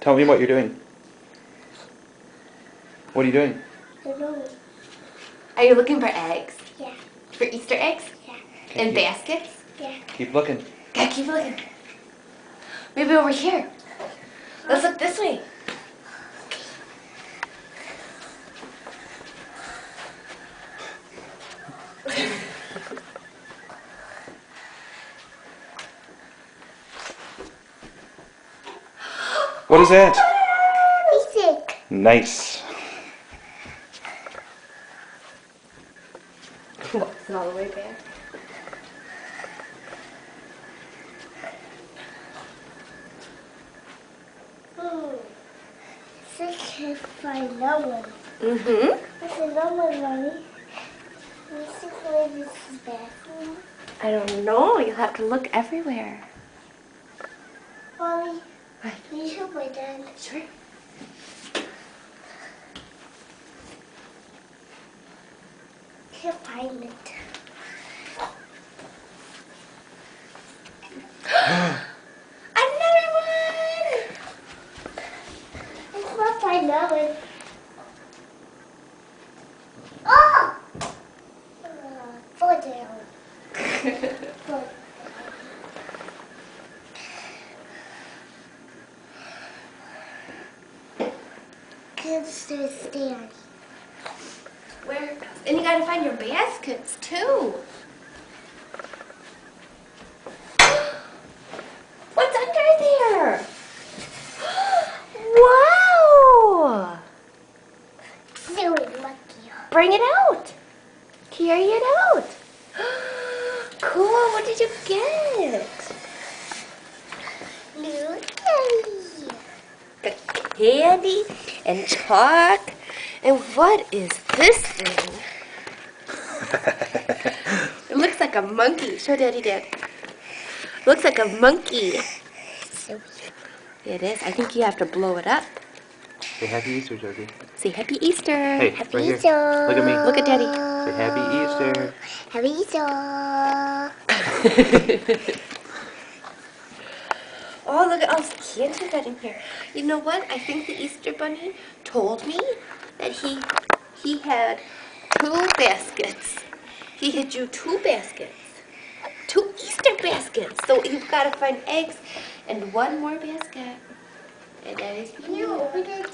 Tell me what you're doing. What are you doing? I don't know. Are you looking for eggs? Yeah. For Easter eggs? Yeah. In baskets? Yeah. Keep looking. Gotta keep looking. Maybe over here. Let's look this way. What is that? He's sick. Nice. It's all the way back. I can't find no one. Mm-hmm. I said no one, Mommy. Let's see where this is bathroom. I don't know. You'll have to look everywhere. Mommy, What? can you help my dad? Sure. Can't find it. Another one! I can't find that one. Oh! Fall down. Fall. Kids stand. Where? And you gotta find your baskets too. What's under there? Wow! Really lucky. Bring it out. Carry it out. Cool. What did you get? Look. The candy and chalk. And what is this thing? It looks like a monkey. Show Daddy Dad. Looks like a monkey. So It is. I think you have to blow it up. Say Happy Easter, Josie. Say Happy Easter. Hey, Happy right here. Easter. Look at me. Look at Daddy. Say Happy Easter. Happy Easter. Oh, look at all this candy we got in here. You know what? I think the Easter Bunny told me that he had 2 baskets. He had you 2 baskets. 2 Easter baskets. So you've got to find eggs and 1 more basket. And that is Can you open it?